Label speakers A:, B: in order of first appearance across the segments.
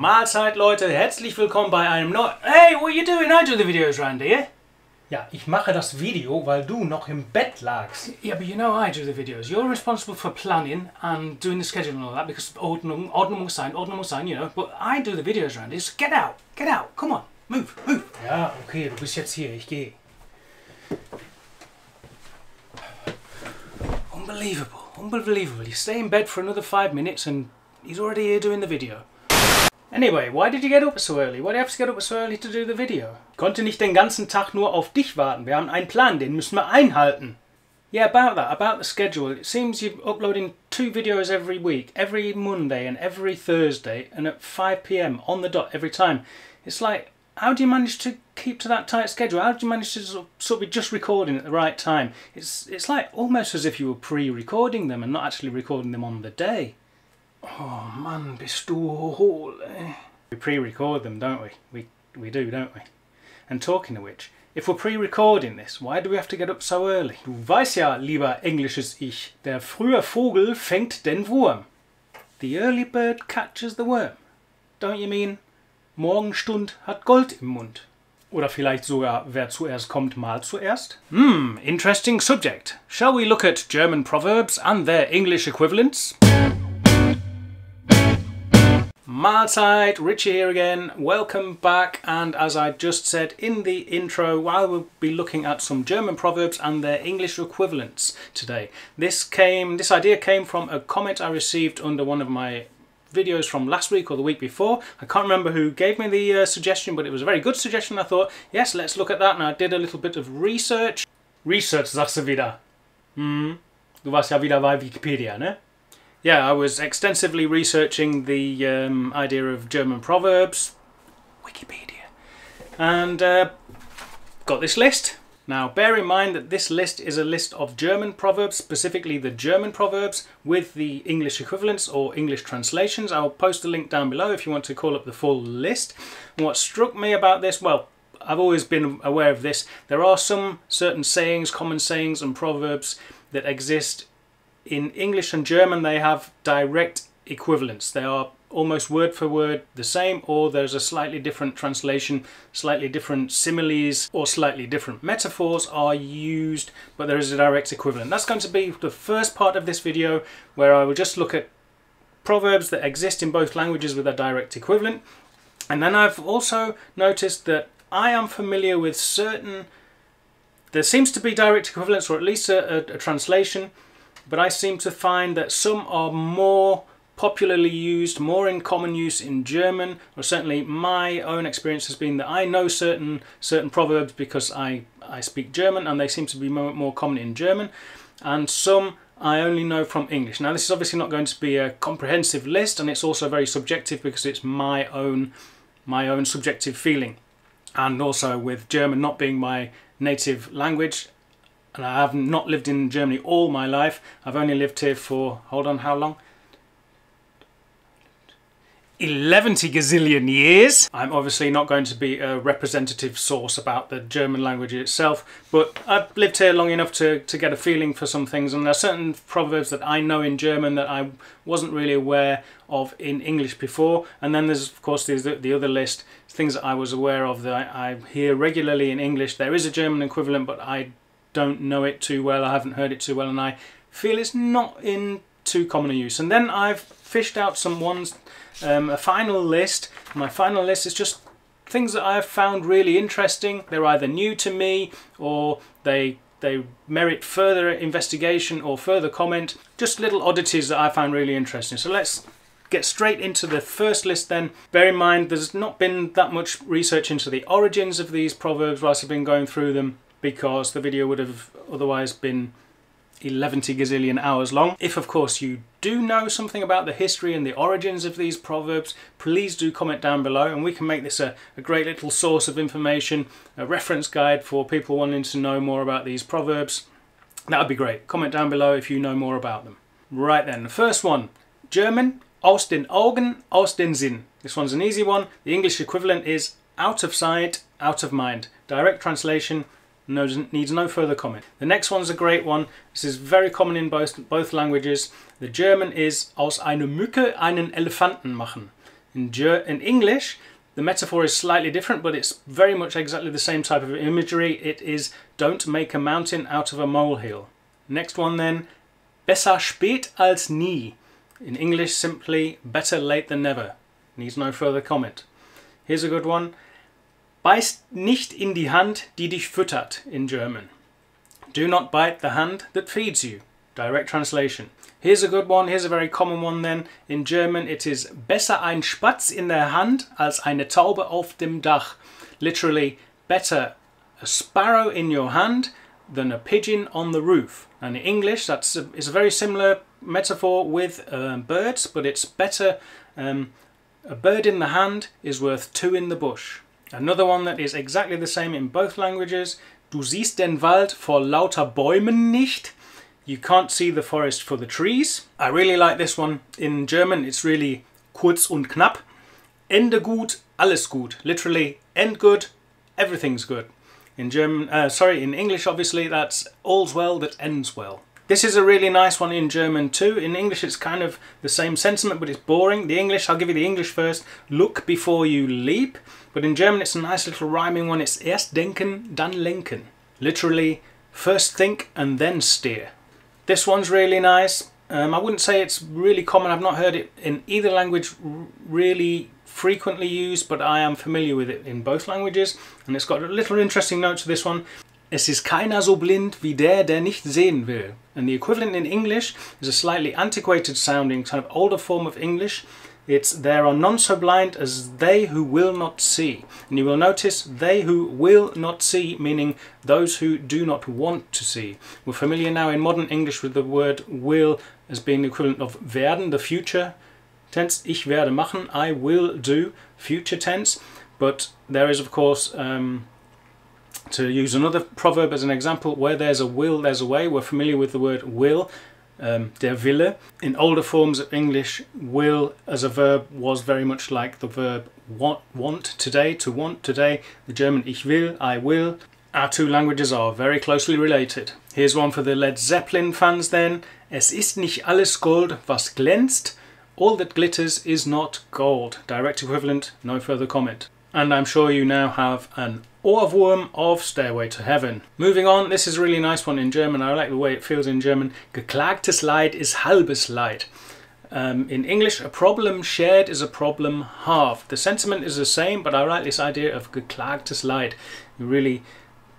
A: Mahlzeit Leute, herzlich willkommen bei einem neuen... Hey, what are you doing? I do the videos around here.
B: Ja, ich mache das Video, weil du noch im Bett lagst.
A: Yeah, but you know I do the videos. You're responsible for planning and doing the schedule and all that because Ordnung muss sein, you know. But I do the videos around here. So get out, come on, move.
B: Ja, okay, du bist jetzt hier, ich gehe.
A: Unbelievable. You stay in bed for another 5 minutes and he's already here doing the video. Anyway, why did you get up so early? Why do you have to get up so early to do the video? Ich konnte nicht den ganzen Tag nur auf dich warten. Wir haben einen Plan, den müssen wir einhalten. Yeah, about the schedule. It seems you're uploading 2 videos every week, every Monday and every Thursday, and at 5 PM on the dot every time. It's like, how do you manage to keep to that tight schedule? How do you manage to sort of be just recording at the right time? It's like almost as if you were pre-recording them and not actually recording them on the day. Oh Mann, bist du hohl, eh? We pre-record them, don't we? We do, don't we? And talking of which, if we're pre-recording this, why do we have to get up so early? Du weißt ja, lieber englisches Ich, der frühe Vogel fängt den Wurm. The early bird catches the worm. Don't you mean, Morgenstund hat Gold im Mund? Oder vielleicht sogar, wer zuerst kommt, mal zuerst? Interesting subject. Shall we look at German proverbs and their English equivalents? Mahlzeit, Richie here again, welcome back, and as I just said in the intro, I will be looking at some German proverbs and their English equivalents today. This idea came from a comment I received under one of my videos from last week or the week before. I can't remember who gave me the suggestion, but it was a very good suggestion. I thought, yes, let's look at that, and I did a little bit of research. Research, sagst du wieder. Du warst ja wieder bei Wikipedia, ne? Yeah, I was extensively researching the idea of German proverbs, Wikipedia, and got this list. Now, bear in mind that this list is a list of German proverbs, specifically the German proverbs, with the English equivalents or English translations. I'll post a link down below if you want to call up the full list. And what struck me about this, well, I've always been aware of this. There are some certain sayings, common sayings and proverbs that exist in English and German. They have direct equivalents. They are almost word for word the same, or there's a slightly different translation, slightly different similes or slightly different metaphors are used, but there is a direct equivalent. That's going to be the first part of this video, where I will just look at proverbs that exist in both languages with a direct equivalent. And then I've also noticed that I am familiar with certain, there seems to be direct equivalents, or at least a translation, but I seem to find that some are more popularly used, more in common use in German, or certainly my own experience has been that I know certain proverbs because I speak German, and they seem to be more common in German, and some I only know from English. Now, this is obviously not going to be a comprehensive list, and it's also very subjective because it's my own subjective feeling, and also with German not being my native language. And I have not lived in Germany all my life. I've only lived here for, hold on, how long? 11 gazillion years. I'm obviously not going to be a representative source about the German language itself, but I've lived here long enough to get a feeling for some things, and there are certain proverbs that I know in German that I wasn't really aware of in English before. And then there's, of course, the other list, things that I was aware of that I hear regularly in English. There is a German equivalent, but I don't know it too well, I haven't heard it too well, and I feel it's not in too common a use. And then I've fished out some ones, a final list. My final list is just things that I've found really interesting. They're either new to me, or they merit further investigation or further comment. Just little oddities that I found really interesting. So let's get straight into the first list then. Bear in mind there's not been that much research into the origins of these proverbs whilst I've been going through them, because the video would have otherwise been 11 gazillion hours long. If, of course, you do know something about the history and the origins of these proverbs, please do comment down below, and we can make this a great little source of information, a reference guide for people wanting to know more about these proverbs. That would be great. Comment down below if you know more about them. Right then, the first one, German, aus den Augen, aus den Sinn. This one's an easy one. The English equivalent is out of sight, out of mind. Direct translation, needs no further comment. The next one's a great one. This is very common in both languages. The German is aus einer Mücke einen Elefanten machen. In English, the metaphor is slightly different, but it's very much exactly the same type of imagery. It is don't make a mountain out of a molehill. Next one then, besser spät als nie. In English, simply better late than never. Needs no further comment. Here's a good one. Beißt nicht in die Hand, die dich füttert, in German. Do not bite the hand that feeds you. Direct translation. Here's a good one. Here's a very common one then. In German it is besser ein Spatz in der Hand als eine Taube auf dem Dach. Literally, better a sparrow in your hand than a pigeon on the roof. And in English it's a very similar metaphor with birds, but it's better. A bird in the hand is worth two in the bush. Another one that is exactly the same in both languages. Du siehst den Wald vor lauter Bäumen nicht. You can't see the forest for the trees. I really like this one. In German, it's really kurz und knapp. Ende gut, alles gut. Literally, end good, everything's good. In English, obviously, that's all's well that ends well. This is a really nice one in German too. In English, it's kind of the same sentiment, but it's boring. The English, I'll give you the English first. Look before you leap. But in German, it's a nice little rhyming one. It's erst denken, dann lenken. Literally, first think and then steer. This one's really nice. I wouldn't say it's really common. I've not heard it in either language really frequently used, but I am familiar with it in both languages. And it's got a little interesting note to this one. Es ist keiner so blind wie der nicht sehen will. And the equivalent in English is a slightly antiquated sounding, kind of older form of English. It's there are none so blind as they who will not see. And you will notice they who will not see, meaning those who do not want to see. We're familiar now in modern English with the word will as being the equivalent of werden, the future tense. Ich werde machen, I will do, future tense. But there is, of course, to use another proverb as an example, where there's a will, there's a way. We're familiar with the word will. Der Wille. In older forms of English, will as a verb was very much like the verb want today, to want today. The German ich will, I will. Our two languages are very closely related. Here's one for the Led Zeppelin fans then. Es ist nicht alles Gold, was glänzt. All that glitters is not gold. Direct equivalent, no further comment. And I'm sure you now have an Ohrwurm of Stairway to Heaven. Moving on, this is a really nice one in German. I like the way it feels in German. Geklagtes Leid is halbes Leid. In English, a problem shared is a problem halved. The sentiment is the same, but I like this idea of geklagtes Leid. You really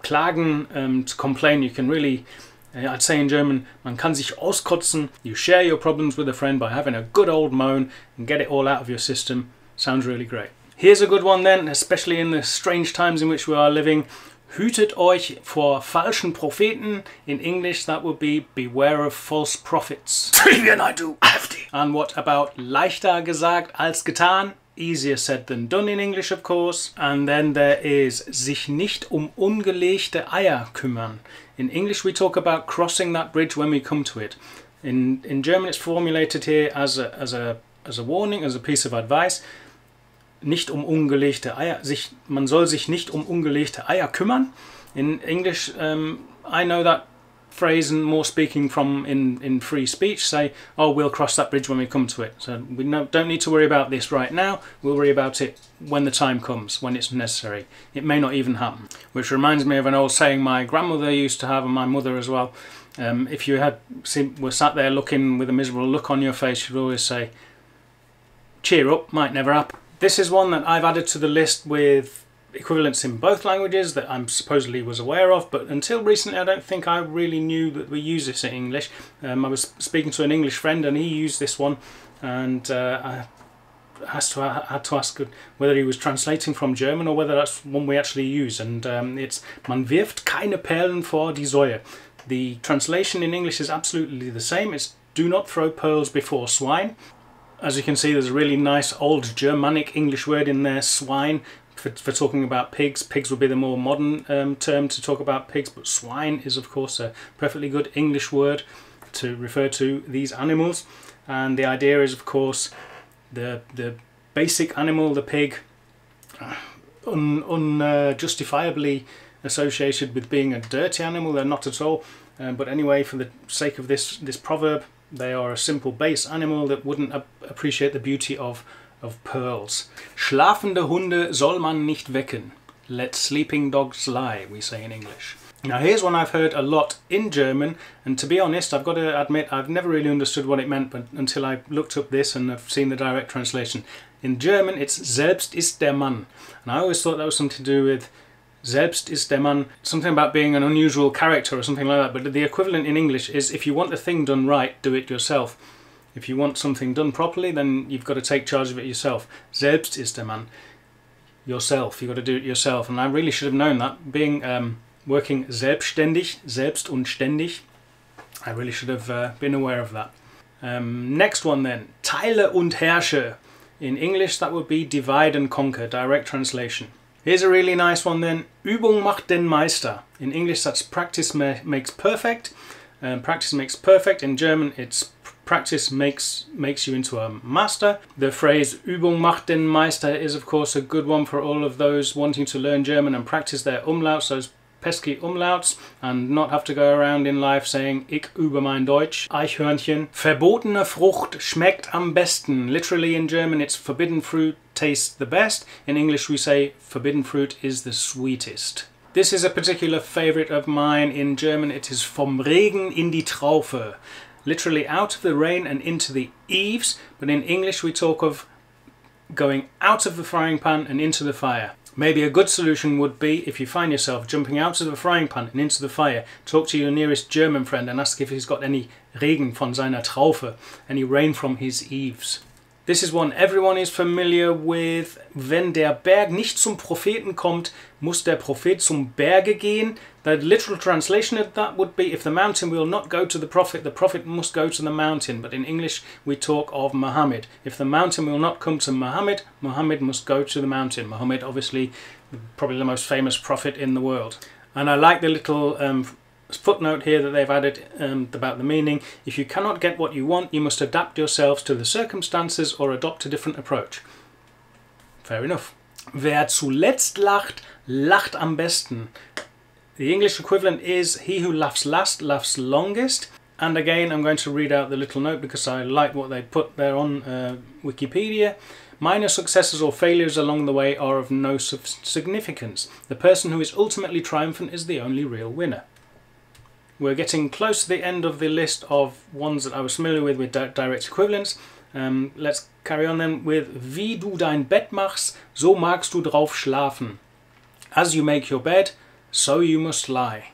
A: klagen, to complain. You can really, I'd say in German, man kann sich auskotzen. You share your problems with a friend by having a good old moan and get it all out of your system. Sounds really great. Here's a good one then, especially in the strange times in which we are living. Hütet euch vor falschen Propheten. In English, that would be beware of false prophets. And what about leichter gesagt als getan? Easier said than done in English, of course. And then there is sich nicht ungelegte Eier kümmern. In English, we talk about crossing that bridge when we come to it. In German, it's formulated here as a warning, as a piece of advice. Nicht ungelegte Eier. Man soll sich nicht ungelegte Eier kümmern. In English, I know that phrase, and more speaking from in free speech, say, oh, we'll cross that bridge when we come to it. So we don't need to worry about this right now. We'll worry about it when the time comes, when it's necessary. It may not even happen. Which reminds me of an old saying my grandmother used to have, and my mother as well. If you were sat there looking with a miserable look on your face, she'd always say, cheer up, might never happen. This is one that I've added to the list with equivalents in both languages that I supposedly was aware of, but until recently I don't think I really knew that we use this in English. I was speaking to an English friend and he used this one, and I had to ask whether he was translating from German or whether that's one we actually use, and it's Man wirft keine Perlen vor die Säue. The translation in English is absolutely the same. It's do not throw pearls before swine. As you can see, there's a really nice old Germanic English word in there, swine, for talking about pigs. Pigs would be the more modern term to talk about pigs, but swine is of course a perfectly good English word to refer to these animals. And the idea is, of course, the basic animal, the pig, unjustifiably associated with being a dirty animal. They're not at all. But anyway, for the sake of this proverb, they are a simple base animal that wouldn't appreciate the beauty of of pearls. Schlafende Hunde soll man nicht wecken. Let sleeping dogs lie, we say in English. Now here's one I've heard a lot in German, and to be honest, I've got to admit I've never really understood what it meant, but until I looked up this and I've seen the direct translation. In German it's Selbst ist der Mann, and I always thought that was something to do with Selbst ist der Mann, something about being an unusual character or something like that, but the equivalent in English is if you want the thing done right, do it yourself. If you want something done properly, then you've got to take charge of it yourself. Selbst ist der Mann. Yourself, you've got to do it yourself, and I really should have known that. Being working selbstständig, selbst und ständig, I really should have been aware of that. Next one then, Teile und herrsche. In English that would be divide and conquer, direct translation. Here's a really nice one then, Übung macht den Meister. In English that's practice makes perfect. Practice makes perfect. In German it's practice makes you into a master. The phrase Übung macht den Meister is of course a good one for all of those wanting to learn German and practice their umlauts, those pesky umlauts, and not have to go around in life saying Ich übe mein Deutsch, Eichhörnchen. Verbotene Frucht schmeckt am besten. Literally in German it's forbidden fruit tastes the best. In English we say forbidden fruit is the sweetest. This is a particular favourite of mine in German. It is vom Regen in die Traufe. Literally out of the rain and into the eaves, but in English we talk of going out of the frying pan and into the fire. Maybe a good solution would be, if you find yourself jumping out of the frying pan and into the fire, talk to your nearest German friend and ask if he's got any Regen von seiner Traufe, any rain from his eaves. This is one everyone is familiar with. Wenn der Berg nicht zum Propheten kommt, muss der Prophet zum Berge gehen. The literal translation of that would be, if the mountain will not go to the prophet must go to the mountain. But in English we talk of Muhammad. If the mountain will not come to Muhammad, Muhammad must go to the mountain. Muhammad, obviously, probably the most famous prophet in the world. And I like the little footnote here that they've added about the meaning. If you cannot get what you want, you must adapt yourselves to the circumstances or adopt a different approach. Fair enough. Wer zuletzt lacht, lacht am besten. The English equivalent is he who laughs last, laughs longest. And again, I'm going to read out the little note because I like what they put there on Wikipedia. Minor successes or failures along the way are of no significance. The person who is ultimately triumphant is the only real winner. We're getting close to the end of the list of ones that I was familiar with direct equivalents. Let's carry on then with Wie du dein Bett machst, so magst du drauf schlafen. As you make your bed, so you must lie.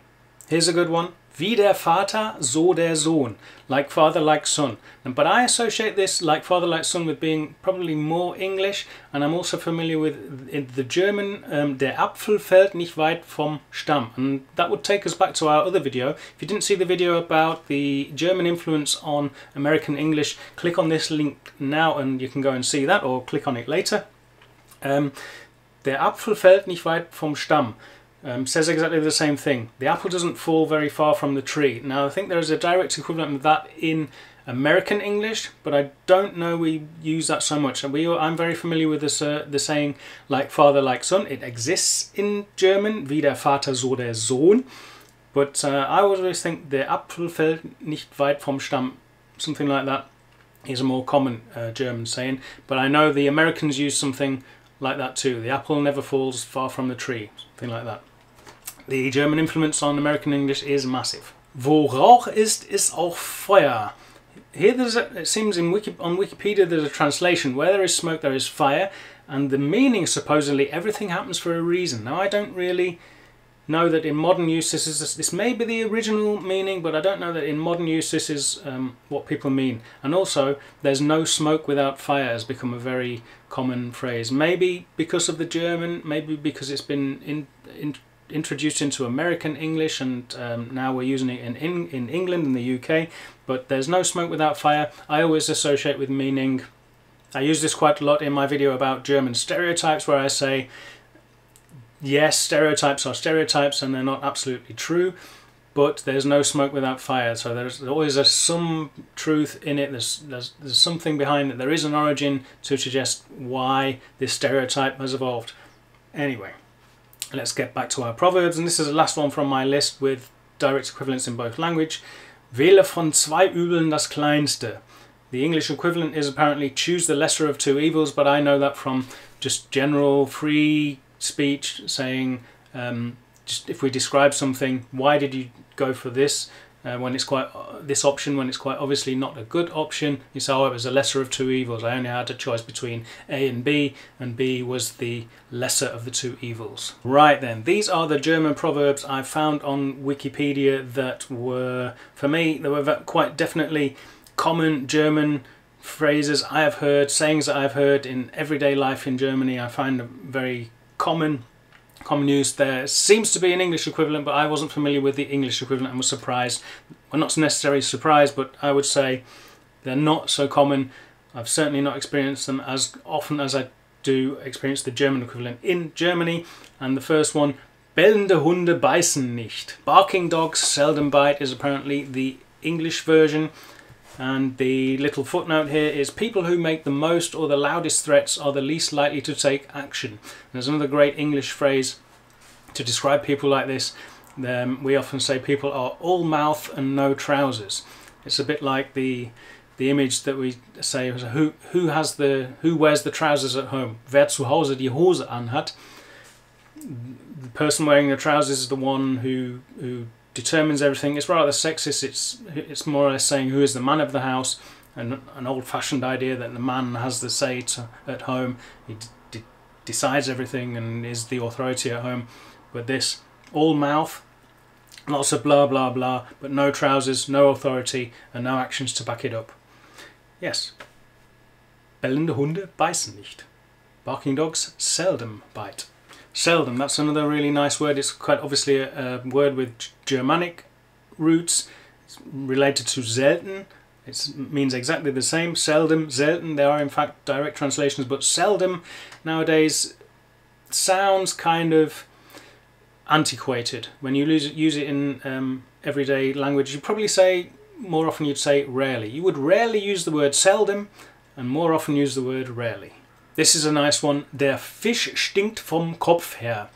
A: Here's a good one. Wie der Vater, so der Sohn. Like father, like son. But I associate this like father, like son with being probably more English, and I'm also familiar with in the German, der Apfel fällt nicht weit vom Stamm. And that would take us back to our other video. If you didn't see the video about the German influence on American English, click on this link now and you can go and see that, or click on it later. Der Apfel fällt nicht weit vom Stamm. Says exactly the same thing. The apple doesn't fall very far from the tree. Now I think there is a direct equivalent of that in American English, but I don't know we use that so much. I'm very familiar with this, the saying like father, like son. It exists in German, wie der Vater, so der Sohn. But I always think der Apfel fällt nicht weit vom Stamm. Something like that is a more common German saying. But I know the Americans use something like that too. The apple never falls far from the tree. Something like that. The German influence on American English is massive. Wo Rauch ist, ist auch Feuer. Here it seems on Wikipedia there's a translation. Where there is smoke there is fire, and the meaning supposedly everything happens for a reason. Now I don't really know that in modern use this may be the original meaning, but I don't know that in modern use this is what people mean. And also there's no smoke without fire has become a very common phrase. Maybe because of the German, maybe because it's been introduced into American English, and now we're using it in England and the UK. But there's no smoke without fire. I always associate with meaning. I use this quite a lot in my video about German stereotypes, where I say yes, stereotypes are stereotypes and they're not absolutely true, but there's no smoke without fire. So there's always some truth in it. There's something behind it. There is an origin to suggest why this stereotype has evolved. Anyway, let's get back to our proverbs, and this is the last one from my list with direct equivalents in both language. Wähle von zwei Übeln das kleinste. The English equivalent is apparently choose the lesser of two evils, but I know that from just general free speech saying, just if we describe something, why did you go for this when it's quite this option when it's quite obviously not a good option? You say, oh, it was a lesser of two evils. I only had a choice between A and B was the lesser of the two evils. Right then, these are the German proverbs I found on Wikipedia that were, for me, they were quite definitely common German phrases I have heard, sayings that I've heard in everyday life in Germany. I find them very common use. There seems to be an English equivalent, but I wasn't familiar with the English equivalent and was surprised. Well, not necessarily surprised, but I would say they're not so common. I've certainly not experienced them as often as I do experience the German equivalent in Germany. And the first one, bellende Hunde beißen nicht. Barking dogs seldom bite is apparently the English version. And the little footnote here is people who make the most or the loudest threats are the least likely to take action. There's another great English phrase to describe people like this. We often say people are all mouth and no trousers. It's a bit like the image that we say, who wears the trousers at home? Wer zu Hause die Hose anhat. The person wearing the trousers is the one who determines everything. It's rather sexist. It's more or less saying who is the man of the house, and an old-fashioned idea that the man has the say at home. He decides everything and is the authority at home. But this, all mouth, lots of blah blah blah, but no trousers, no authority, and no actions to back it up. Yes. Bellende Hunde beißen nicht. Barking dogs seldom bite. Seldom, that's another really nice word. It's quite obviously a word with Germanic roots. It's related to selten. It means exactly the same. Seldom, selten. They are in fact direct translations, but seldom nowadays sounds kind of antiquated. When you use it in everyday language, you probably say, more often you'd say rarely. You would rarely use the word seldom and more often use the word rarely. This is a nice one. Der Fisch stinkt vom Kopf her.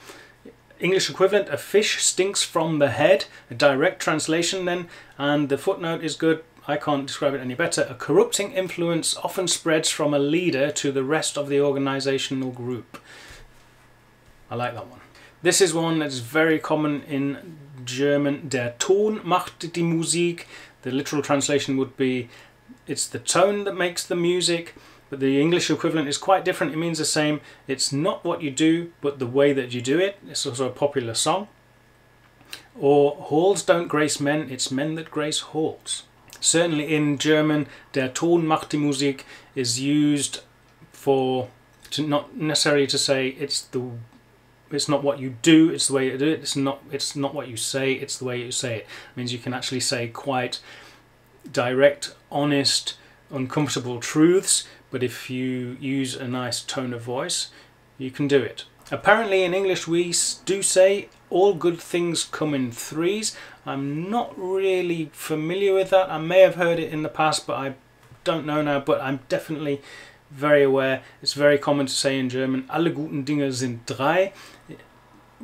A: English equivalent, a fish stinks from the head. A direct translation then, and the footnote is good. I can't describe it any better. A corrupting influence often spreads from a leader to the rest of the organizational group. I like that one. This is one that's very common in German. Der Ton macht die Musik. The literal translation would be, it's the tone that makes the music. But the English equivalent is quite different. It means the same. It's not what you do, but the way that you do it. It's also a popular song. Or halls don't grace men, it's men that grace halls. Certainly in German, der Ton macht die Musik is used for, not necessarily to say it's not what you do, it's the way you do it. It's not what you say, it's the way you say it. It means you can actually say quite direct, honest, uncomfortable truths. But if you use a nice tone of voice, you can do it. Apparently in English we do say all good things come in threes. I'm not really familiar with that. I may have heard it in the past, but I don't know now. But I'm definitely very aware. It's very common to say in German, alle guten Dinge sind drei.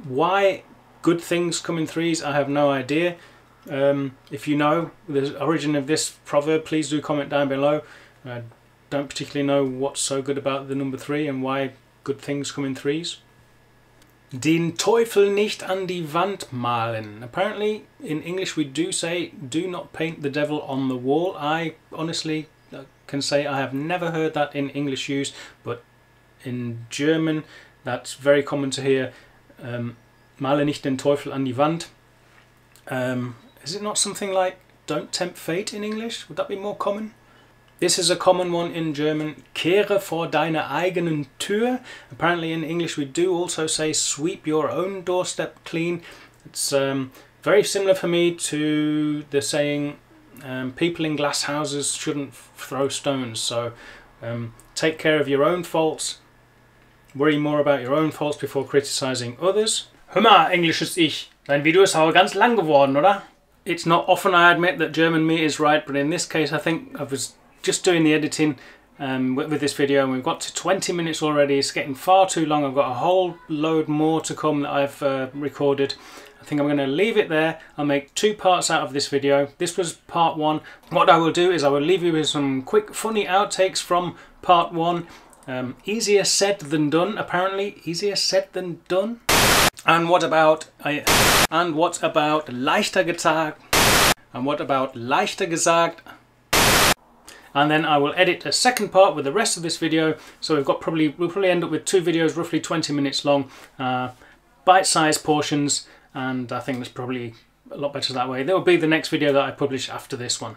A: Why good things come in threes, I have no idea. If you know the origin of this proverb, please do comment down below. Don't particularly know what's so good about the number 3 and why good things come in threes. Den Teufel nicht an die Wand malen. Apparently in English we do say do not paint the devil on the wall. I honestly can say I have never heard that in English use, but in German that's very common to hear. Male nicht den Teufel an die Wand. Is it not something like don't tempt fate in English? Would that be more common? This is a common one in German. Kehre vor deiner eigenen Tür. Apparently in English we do also say sweep your own doorstep clean. It's very similar for me to the saying people in glass houses shouldn't throw stones. So take care of your own faults. Worry more about your own faults before criticizing others. Hör mal, englisches Ich. Dein Video ist aber ganz lang geworden, oder? It's not often I admit that German me is right, but in this case I think I was just doing the editing with this video, and we've got to 20 minutes already. It's getting far too long. I've got a whole load more to come that I've recorded. I think I'm going to leave it there. I'll make 2 parts out of this video. This was part 1. What I will do is I will leave you with some quick funny outtakes from part 1. Easier said than done, apparently. Easier said than done. And what about leichter gesagt? And what about leichter gesagt? And then I will edit a second part with the rest of this video. So we'll probably end up with 2 videos roughly 20 minutes long, bite-sized portions, and I think that's probably a lot better that way. That will be the next video that I publish after this one.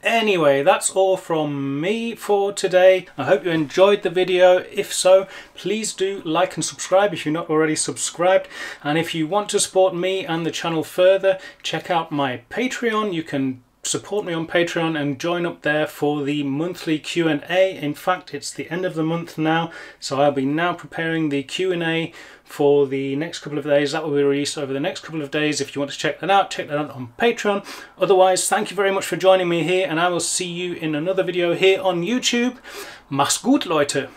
A: Anyway, that's all from me for today. I hope you enjoyed the video. If so, please do like and subscribe if you're not already subscribed. And if you want to support me and the channel further, check out my Patreon. You can support me on Patreon and join up there for the monthly Q&A. In fact, it's the end of the month now, so I'll be now preparing the Q&A for the next couple of days. That will be released over the next couple of days. If you want to check that out on Patreon. Otherwise, thank you very much for joining me here, and I will see you in another video here on YouTube. Mach's gut, Leute.